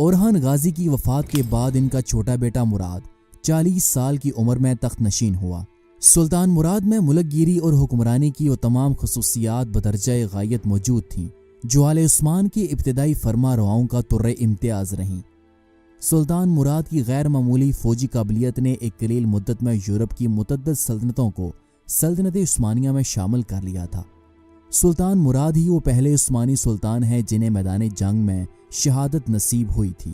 اورحان غازی کی وفات کے بعد ان کا چھوٹا بیٹا مراد 40 سال کی عمر میں تخت نشین ہوا۔ سلطان مراد میں ملک گیری اور حکمرانی کی وہ تمام خصوصیات بدرجہ غایت موجود تھیں جو آل عثمان کی ابتدائی فرما رواؤں کا طرِ امتیاز رہیں۔ سلطان مراد کی غیر معمولی فوجی قابلیت نے ایک قلیل مدت میں یورپ کی متعدد سلطنتوں کو سلطنت عثمانیہ میں شامل کر لیا تھا۔ سلطان مراد ہی وہ پہلے عثمانی سلطان ہیں جنہیں میدان جنگ میں شہادت نصیب ہوئی تھی۔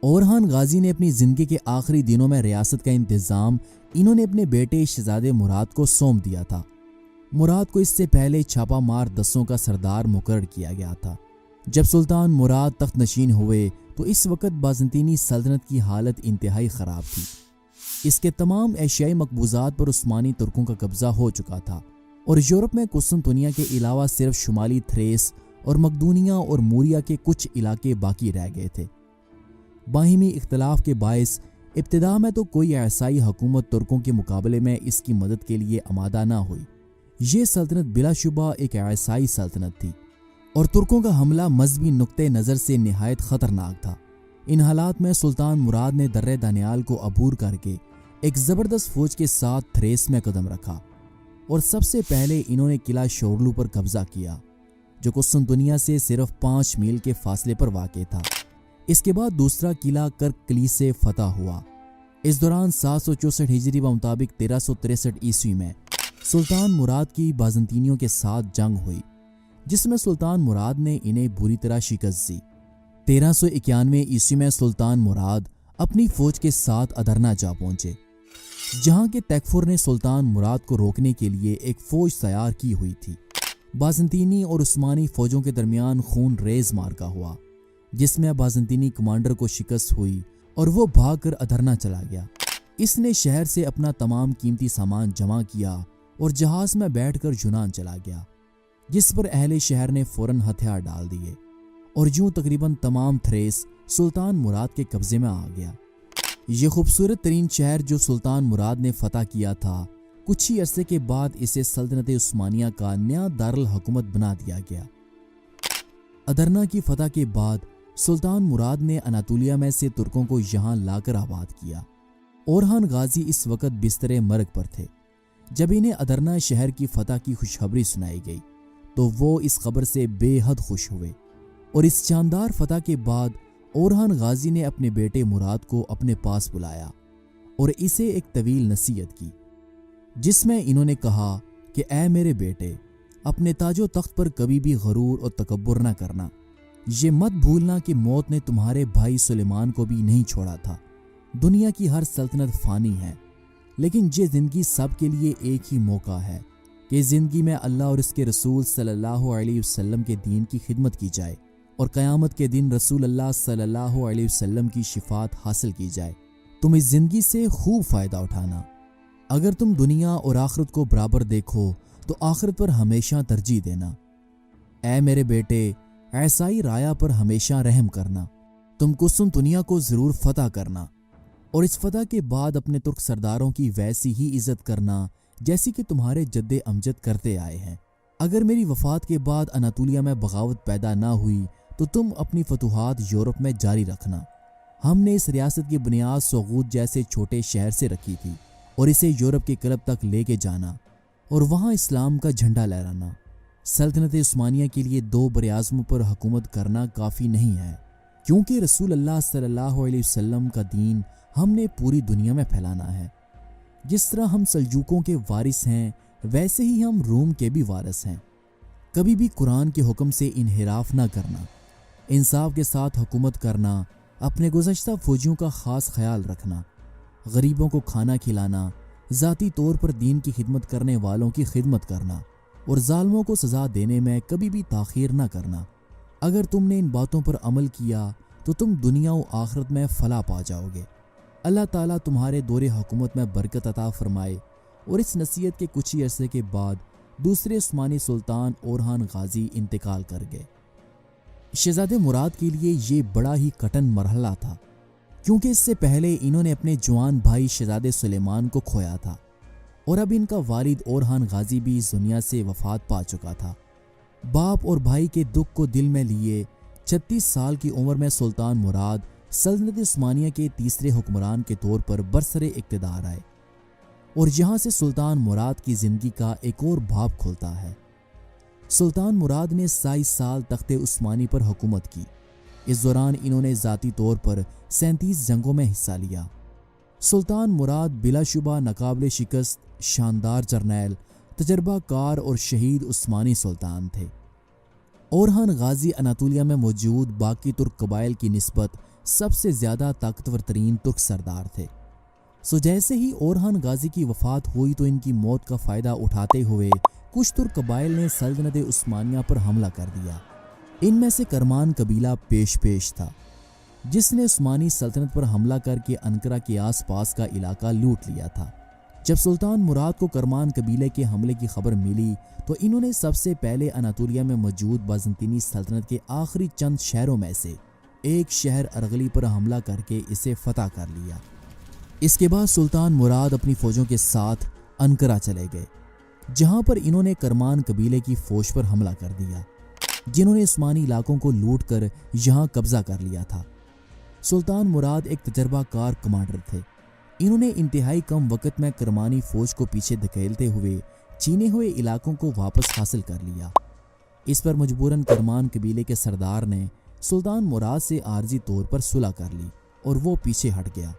اورحان غازی نے اپنی زندگی کے آخری دنوں میں ریاست کا انتظام انہوں نے اپنے بیٹے شہزادے مراد کو سونپ دیا تھا۔ مراد کو اس سے پہلے چھاپا مار دستوں کا سردار مقرر کیا گیا تھا۔ جب سلطان مراد تخت نشین ہوئے تو اس وقت بازنطینی سلطنت کی حالت انتہائی خراب تھی۔ اس کے تمام ایشیائی مقبوضات پر عثمانی ترکوں کا قبضہ ہو چکا تھا اور یورپ میں قسطنطنیہ کے علاوہ صرف شمالی تھریس اور مقدونیہ اور موریا کے کچھ علاقے باقی رہ گئے تھے۔ باہمی اختلاف کے باعث ابتدا میں تو کوئی عیسائی حکومت ترکوں کے مقابلے میں اس کی مدد کے لیے آمادہ نہ ہوئی۔ یہ سلطنت بلا شبہ ایک عیسائی سلطنت تھی اور ترکوں کا حملہ مذہبی نقطہ نظر سے نہایت خطرناک تھا۔ ان حالات میں سلطان مراد نے درِ دانیال کو عبور کر کے ایک زبردست فوج کے ساتھ تھریس میں قدم رکھا اور سب سے پہلے انہوں نے قلعہ شورلو پر قبضہ کیا جو قسطنطنیہ سے صرف 5 میل کے فاصلے پر واقع تھا۔ اس کے بعد دوسرا قلعہ کرکلی سے فتح ہوا۔ اس دوران 764 ہجری کے مطابق 1363 عیسوی میں سلطان مراد کی بازنطینیوں کے ساتھ جنگ ہوئی جس میں سلطان مراد نے انہیں بری طرح شکست دی۔ 1391 عیسوی میں سلطان مراد اپنی فوج کے ساتھ ادرنا جا پہنچے جہاں کے تیکفر نے سلطان مراد کو روکنے کے لیے ایک فوج تیار کی ہوئی تھی۔ بازنطینی اور عثمانی فوجوں کے درمیان خون ریز معرکہ ہوا جس میں بازنطینی کمانڈر کو شکست ہوئی اور وہ بھاگ کر ادرنا چلا گیا۔ اس نے شہر سے اپنا تمام قیمتی سامان جمع کیا اور جہاز میں بیٹھ کر یونان چلا گیا جس پر اہل شہر نے فوراً ہتھیار ڈال دیے اور یوں تقریباً تمام تھریس سلطان مراد کے قبضے میں آ گیا۔ یہ خوبصورت ترین شہر جو سلطان مراد نے فتح کیا تھا کچھ ہی عرصے کے بعد اسے سلطنت عثمانیہ کا نیا دارالحکومت بنا دیا گیا۔ ادرنا کی فتح کے بعد سلطان مراد نے اناطولیہ میں سے ترکوں کو یہاں لا کر آباد کیا۔ اورحان غازی اس وقت بستر مرگ پر تھے۔ جب انہیں ادرنا شہر کی فتح کی خوشخبری سنائی گئی تو وہ اس خبر سے بے حد خوش ہوئے اور اس شاندار فتح کے بعد اورحان غازی نے اپنے بیٹے مراد کو اپنے پاس بلایا اور اسے ایک طویل نصیحت کی جس میں انہوں نے کہا کہ اے میرے بیٹے، اپنے تاج و تخت پر کبھی بھی غرور اور تکبر نہ کرنا۔ یہ مت بھولنا کہ موت نے تمہارے بھائی سلیمان کو بھی نہیں چھوڑا تھا۔ دنیا کی ہر سلطنت فانی ہے لیکن یہ زندگی سب کے لیے ایک ہی موقع ہے کہ زندگی میں اللہ اور اس کے رسول صلی اللہ علیہ وسلم کے دین کی خدمت کی جائے اور قیامت کے دن رسول اللہ صلی اللہ علیہ وسلم کی شفاعت حاصل کی جائے۔ تم اس زندگی سے خوب فائدہ اٹھانا۔ اگر تم دنیا اور آخرت کو برابر دیکھو تو آخرت پر ہمیشہ ترجیح دینا۔ اے میرے بیٹے، عیسائی رایا پر ہمیشہ رحم کرنا۔ تم قسطنطنیہ کو ضرور فتح کرنا اور اس فتح کے بعد اپنے ترک سرداروں کی ویسی ہی عزت کرنا جیسی کہ تمہارے جد امجد کرتے آئے ہیں۔ اگر میری وفات کے بعد اناطولیہ میں بغاوت پیدا نہ ہوئی تو تم اپنی فتوحات یورپ میں جاری رکھنا۔ ہم نے اس ریاست کی بنیاد سوغوت جیسے چھوٹے شہر سے رکھی تھی اور اسے یورپ کے کلب تک لے کے جانا اور وہاں اسلام کا جھنڈا لہرانا۔ سلطنت عثمانیہ کے لیے 2 براعظموں پر حکومت کرنا کافی نہیں ہے کیونکہ رسول اللہ صلی اللہ علیہ وسلم کا دین ہم نے پوری دنیا میں پھیلانا ہے۔ جس طرح ہم سلجوقوں کے وارث ہیں ویسے ہی ہم روم کے بھی وارث ہیں۔ کبھی بھی قرآن کے حکم سے انحراف نہ کرنا، انصاف کے ساتھ حکومت کرنا، اپنے گزشتہ فوجیوں کا خاص خیال رکھنا، غریبوں کو کھانا کھلانا، ذاتی طور پر دین کی خدمت کرنے والوں کی خدمت کرنا اور ظالموں کو سزا دینے میں کبھی بھی تاخیر نہ کرنا۔ اگر تم نے ان باتوں پر عمل کیا تو تم دنیا و آخرت میں فلاح پا جاؤ گے۔ اللہ تعالیٰ تمہارے دور حکومت میں برکت عطا فرمائے۔ اور اس نصیحت کے کچھ ہی عرصے کے بعد دوسرے عثمانی سلطان اورحان غازی انتقال کر گئے۔ شہزادے مراد کے لیے یہ بڑا ہی کٹن مرحلہ تھا کیونکہ اس سے پہلے انہوں نے اپنے جوان بھائی شہزادے سلیمان کو کھویا تھا اور اب ان کا والد اورحان غازی بھی اس دنیا سے وفات پا چکا تھا۔ باپ اور بھائی کے دکھ کو دل میں لیے 36 سال کی عمر میں سلطان مراد سلطنت عثمانیہ کے تیسرے حکمران کے طور پر برسر اقتدار آئے، اور یہاں سے سلطان مراد کی زندگی کا ایک اور باب کھلتا ہے۔ سلطان مراد نے 27 سال تخت عثمانی پر حکومت کی۔ اس دوران انہوں نے ذاتی طور پر 37 جنگوں میں حصہ لیا۔ سلطان مراد بلا شبہ ناقابل شکست، شاندار جرنیل، تجربہ کار اور شہید عثمانی سلطان تھے۔ اورہان غازی اناطولیہ میں موجود باقی ترک قبائل کی نسبت سب سے زیادہ طاقتور ترین ترک سردار تھے۔ جیسے ہی اورہان غازی کی وفات ہوئی تو ان کی موت کا فائدہ اٹھاتے ہوئے کچھ ترک قبائل نے سلطنت عثمانیہ پر حملہ کر دیا۔ ان میں سے کرمان قبیلہ پیش تھا، جس نے عثمانی سلطنت پر حملہ کر کے انقرہ کے آس پاس کا علاقہ لوٹ لیا تھا۔ جب سلطان مراد کو کرمان قبیلے کے حملے کی خبر ملی تو انہوں نے سب سے پہلے اناطولیہ میں موجود بازنطینی سلطنت کے آخری چند شہروں میں سے ایک شہر ارغلی پر حملہ کر کے اسے فتح کر لیا۔ اس کے بعد سلطان مراد اپنی فوجوں کے ساتھ انقرہ چلے گئے، جہاں پر انہوں نے کرمان قبیلے کی فوج پر حملہ کر دیا، جنہوں نے عثمانی علاقوں کو لوٹ کر یہاں قبضہ کر لیا تھا۔ سلطان مراد ایک تجربہ کار کمانڈر تھے۔ انہوں نے انتہائی کم وقت میں کرمانی فوج کو پیچھے دھکیلتے ہوئے چھینے ہوئے علاقوں کو واپس حاصل کر لیا۔ اس پر مجبوراً کرمان قبیلے کے سردار نے سلطان مراد سے عارضی طور پر صلح کر لی اور وہ پیچھے ہٹ گیا۔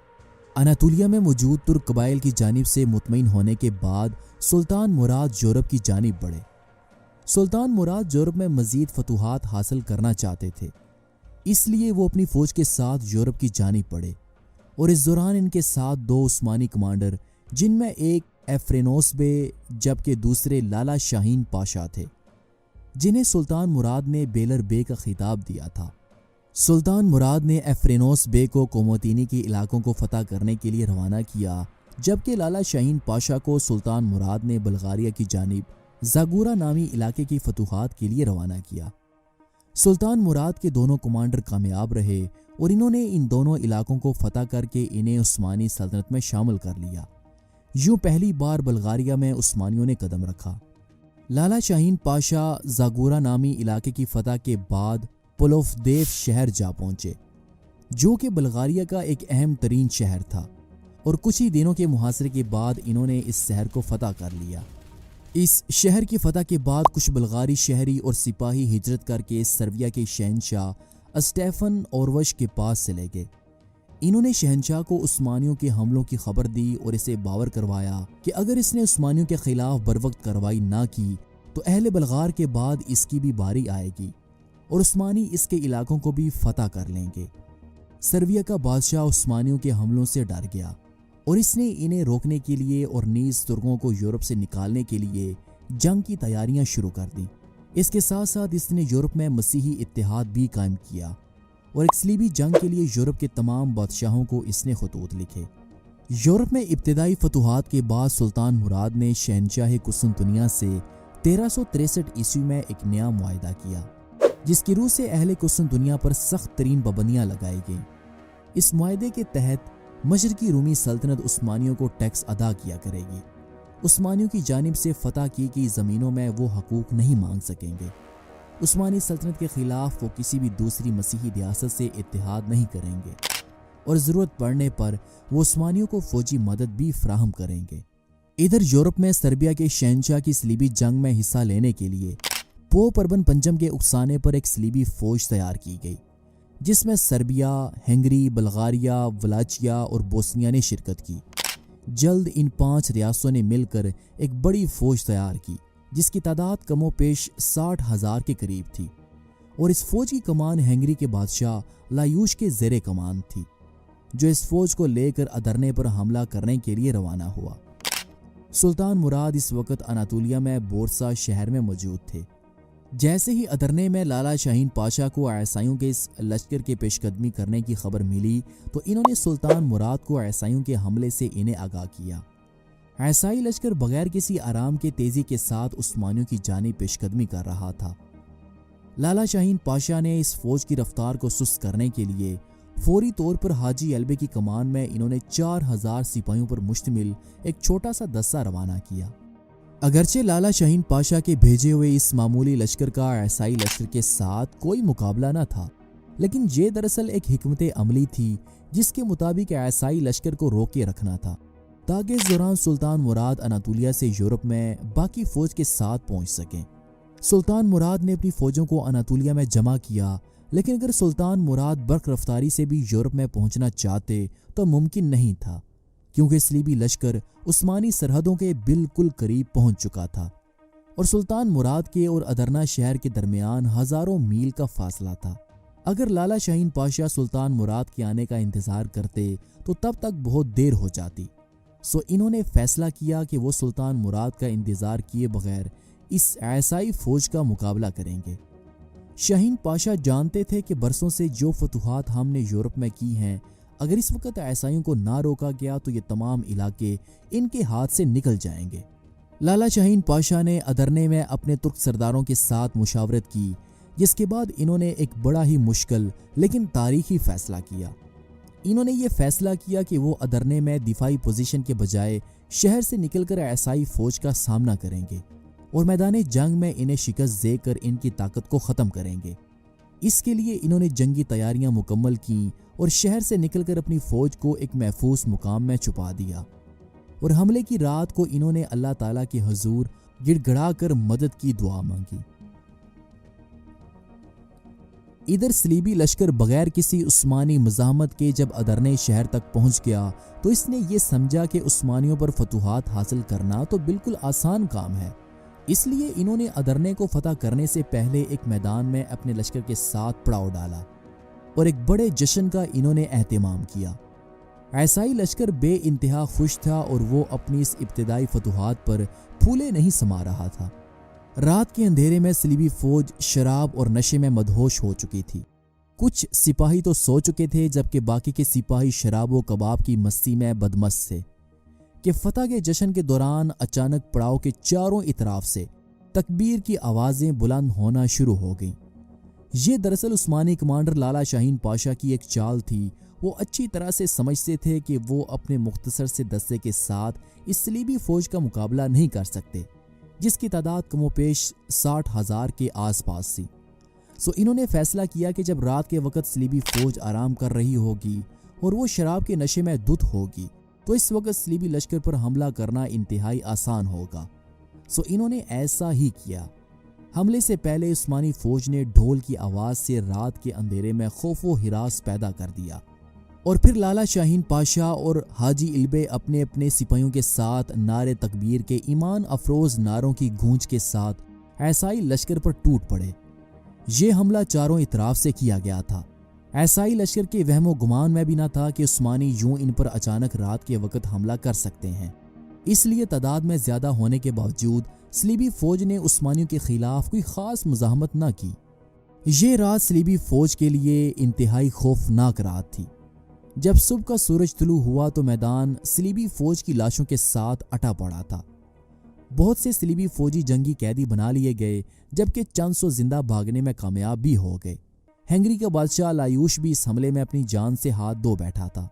اناطولیہ میں موجود ترک قبائل کی جانب سے مطمئن ہونے کے بعد سلطان مراد یورپ کی جانب بڑھے۔ سلطان مراد یورپ میں مزید فتوحات حاصل کرنا چاہتے تھے، اس لیے وہ اپنی فوج کے ساتھ یورپ کی جانب بڑھے، اور اس دوران ان کے ساتھ 2 عثمانی کمانڈر، جن میں ایک ایفرینوس بے جبکہ دوسرے لالا شاہین پاشا تھے، جنہیں سلطان مراد نے بیلر بے کا خطاب دیا تھا۔ سلطان مراد نے ایفرینوس بے کو کوموتینی کے علاقوں کو فتح کرنے کے لیے روانہ کیا، جبکہ لالا شاہین پاشا کو سلطان مراد نے بلغاریہ کی جانب زاگورا نامی علاقے کی فتوحات کے لیے روانہ کیا۔ سلطان مراد کے دونوں کمانڈر کامیاب رہے اور انہوں نے ان دونوں علاقوں کو فتح کر کے انہیں عثمانی سلطنت میں شامل کر لیا۔ یوں پہلی بار بلغاریہ میں عثمانیوں نے قدم رکھا۔ لالا شاہین پاشا زاگورا نامی علاقے کی فتح کے بعد پلوفدیف شہر جا پہنچے، جو کہ بلغاریہ کا ایک اہم ترین شہر تھا، اور کچھ ہی دنوں کے محاصرے کے بعد انہوں نے اس شہر کو فتح کر لیا۔ اس شہر کی فتح کے بعد کچھ بلغاری شہری اور سپاہی ہجرت کر کے سرویا کے شہنشاہ اسٹیفن اوروش کے پاس چلے گئے۔ انہوں نے شہنشاہ کو عثمانیوں کے حملوں کی خبر دی اور اسے باور کروایا کہ اگر اس نے عثمانیوں کے خلاف بروقت کارروائی نہ کی تو اہل بلغار کے بعد اس کی بھی باری آئے گی اور عثمانی اس کے علاقوں کو بھی فتح کر لیں گے۔ سرویا کا بادشاہ عثمانیوں کے حملوں سے ڈر گیا اور اس نے انہیں روکنے کے لیے اور نیز ترکوں کو یورپ سے نکالنے کے لیے جنگ کی تیاریاں شروع کر دیں۔ اس کے ساتھ ساتھ اس نے یورپ میں مسیحی اتحاد بھی قائم کیا اور ایک صلیبی جنگ کے لیے یورپ کے تمام بادشاہوں کو اس نے خطوط لکھے۔ یورپ میں ابتدائی فتوحات کے بعد سلطان مراد نے شہنشاہ قسطنطنیہ سے 1363 عیسوی میں ایک نیا معاہدہ کیا، جس کی روح سے اہل قسطنطنیہ پر سخت ترین پابندیاں لگائی گئیں۔ اس معاہدے کے تحت مشرقی رومی سلطنت عثمانیوں کو ٹیکس ادا کیا کرے گی۔ عثمانیوں کی جانب سے فتح کی گئی زمینوں میں وہ حقوق نہیں مانگ سکیں گے۔ عثمانی سلطنت کے خلاف وہ کسی بھی دوسری مسیحی ریاست سے اتحاد نہیں کریں گے اور ضرورت پڑنے پر وہ عثمانیوں کو فوجی مدد بھی فراہم کریں گے۔ ادھر یورپ میں سربیا کے شہنشاہ کی صلیبی جنگ میں حصہ لینے کے لیے پوپ اربن پنجم کے اکسانے پر ایک صلیبی فوج تیار کی گئی، جس میں سربیا، ہنگری، بلغاریہ، ولاچیا اور بوسنیا نے شرکت کی۔ جلد ان 5 ریاستوں نے مل کر ایک بڑی فوج تیار کی، جس کی تعداد کم و پیش 60,000 کے قریب تھی، اور اس فوج کی کمان ہنگری کے بادشاہ لایوش کے زیر کمان تھی، جو اس فوج کو لے کر ادرنے پر حملہ کرنے کے لیے روانہ ہوا۔ سلطان مراد اس وقت اناطولیہ میں بورسا شہر میں موجود تھے۔ جیسے ہی ادرنے میں لالا شاہین پاشا کو عیسائیوں کے اس لشکر کے پیش قدمی کرنے کی خبر ملی تو انہوں نے سلطان مراد کو عیسائیوں کے حملے سے انہیں آگاہ کیا۔ عیسائی لشکر بغیر کسی آرام کے تیزی کے ساتھ عثمانیوں کی جانب پیش قدمی کر رہا تھا۔ لالا شاہین پاشا نے اس فوج کی رفتار کو سست کرنے کے لیے فوری طور پر حاجی البے کی کمان میں انہوں نے 4000 سپاہیوں پر مشتمل ایک چھوٹا سا دستہ روانہ کیا۔ اگرچہ لالا شاہین پاشا کے بھیجے ہوئے اس معمولی لشکر کا عیسائی لشکر کے ساتھ کوئی مقابلہ نہ تھا، لیکن یہ دراصل ایک حکمت عملی تھی جس کے مطابق عیسائی لشکر کو روکے رکھنا تھا تاکہ اس دوران سلطان مراد اناطولیہ سے یورپ میں باقی فوج کے ساتھ پہنچ سکیں۔ سلطان مراد نے اپنی فوجوں کو اناطولیہ میں جمع کیا، لیکن اگر سلطان مراد برق رفتاری سے بھی یورپ میں پہنچنا چاہتے تو ممکن نہیں تھا، کیونکہ صلیبی لشکر عثمانی سرحدوں کے بالکل قریب پہنچ چکا تھا اور سلطان مراد کے اور ادرنا شہر کے درمیان ہزاروں میل کا فاصلہ تھا۔ اگر لالا شاہین پاشا سلطان مراد کے آنے کا انتظار کرتے تو تب تک بہت دیر ہو جاتی، سو انہوں نے فیصلہ کیا کہ وہ سلطان مراد کا انتظار کیے بغیر اس عیسائی فوج کا مقابلہ کریں گے۔ شاہین پاشا جانتے تھے کہ برسوں سے جو فتوحات ہم نے یورپ میں کی ہیں، اگر اس وقت عیسائیوں کو نہ روکا گیا تو یہ تمام علاقے ان کے ہاتھ سے نکل جائیں گے۔ لالا شاہین پاشا نے ادرنے میں اپنے ترک سرداروں کے ساتھ مشاورت کی، جس کے بعد انہوں نے ایک بڑا ہی مشکل لیکن تاریخی فیصلہ کیا۔ انہوں نے یہ فیصلہ کیا کہ وہ ادرنے میں دفاعی پوزیشن کے بجائے شہر سے نکل کر عیسائی فوج کا سامنا کریں گے اور میدان جنگ میں انہیں شکست دے کر ان کی طاقت کو ختم کریں گے۔ اس کے لیے انہوں نے جنگی تیاریاں مکمل کیں اور شہر سے نکل کر اپنی فوج کو ایک محفوظ مقام میں چھپا دیا، اور حملے کی رات کو انہوں نے اللہ تعالیٰ کے حضور گڑ گڑا کر مدد کی دعا مانگی۔ ادھر صلیبی لشکر بغیر کسی عثمانی مزاحمت کے جب ادرنے شہر تک پہنچ گیا تو اس نے یہ سمجھا کہ عثمانیوں پر فتوحات حاصل کرنا تو بالکل آسان کام ہے، اس لیے انہوں نے ادرنے کو فتح کرنے سے پہلے ایک میدان میں اپنے لشکر کے ساتھ پڑاؤ ڈالا اور ایک بڑے جشن کا انہوں نے اہتمام کیا۔ عیسائی لشکر بے انتہا خوش تھا اور وہ اپنی اس ابتدائی فتوحات پر پھولے نہیں سما رہا تھا۔ رات کے اندھیرے میں صلیبی فوج شراب اور نشے میں مدہوش ہو چکی تھی۔ کچھ سپاہی تو سو چکے تھے جبکہ باقی کے سپاہی شراب و کباب کی مستی میں بدمست تھے کہ فتح کے جشن کے دوران اچانک پڑاؤ کے چاروں اطراف سے تکبیر کی آوازیں بلند ہونا شروع ہو گئیں۔ یہ دراصل عثمانی کمانڈر لالا شاہین پاشا کی ایک چال تھی۔ وہ اچھی طرح سے سمجھتے تھے کہ وہ اپنے مختصر سے دستے کے ساتھ اس صلیبی فوج کا مقابلہ نہیں کر سکتے، جس کی تعداد کم و بیش 60,000 کے آس پاس تھی۔ سو انہوں نے فیصلہ کیا کہ جب رات کے وقت صلیبی فوج آرام کر رہی ہوگی اور وہ شراب کے نشے میں دھت ہوگی تو اس وقت صلیبی لشکر پر حملہ کرنا انتہائی آسان ہوگا۔ سو انہوں نے ایسا ہی کیا۔ حملے سے پہلے عثمانی فوج نے ڈھول کی آواز سے رات کے اندھیرے میں خوف و ہراس پیدا کر دیا، اور پھر لالا شاہین پاشا اور حاجی علبے اپنے اپنے سپاہیوں کے ساتھ نعرے تکبیر کے ایمان افروز نعروں کی گونج کے ساتھ عیسائی لشکر پر ٹوٹ پڑے۔ یہ حملہ چاروں اطراف سے کیا گیا تھا۔ عیسائی لشکر کے وہم و گمان میں بھی نہ تھا کہ عثمانی یوں ان پر اچانک رات کے وقت حملہ کر سکتے ہیں، اس لیے تعداد میں زیادہ ہونے کے باوجود صلیبی فوج نے عثمانیوں کے خلاف کوئی خاص مزاحمت نہ کی۔ یہ رات صلیبی فوج کے لیے انتہائی خوفناک رات تھی۔ جب صبح کا سورج طلوع ہوا تو میدان صلیبی فوج کی لاشوں کے ساتھ اٹا پڑا تھا۔ بہت سے صلیبی فوجی جنگی قیدی بنا لیے گئے جبکہ چند سو زندہ بھاگنے میں کامیاب بھی ہو گئے۔ ہنگری کا بادشاہ لایوش بھی اس حملے میں اپنی جان سے ہاتھ دھو بیٹھا تھا۔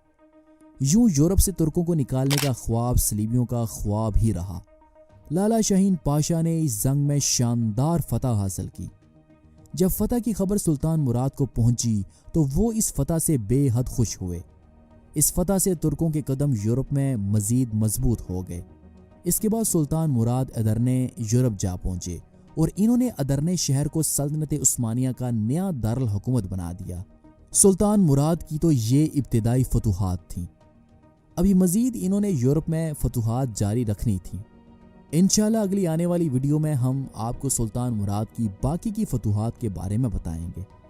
یوں یورپ سے ترکوں کو نکالنے کا خواب صلیبیوں کا خواب ہی رہا۔ لالا شاہین پاشا نے اس جنگ میں شاندار فتح حاصل کی۔ جب فتح کی خبر سلطان مراد کو پہنچی تو وہ اس فتح سے بے حد خوش ہوئے۔ اس فتح سے ترکوں کے قدم یورپ میں مزید مضبوط ہو گئے۔ اس کے بعد سلطان مراد ادرنے یورپ جا پہنچے اور انہوں نے ادرنے شہر کو سلطنت عثمانیہ کا نیا دارالحکومت بنا دیا۔ سلطان مراد کی تو یہ ابتدائی فتوحات تھیں۔ ابھی مزید انہوں نے یورپ میں فتوحات جاری رکھنی تھیں۔ انشاءاللہ اگلی آنے والی ویڈیو میں ہم آپ کو سلطان مراد کی باقی کی فتوحات کے بارے میں بتائیں گے۔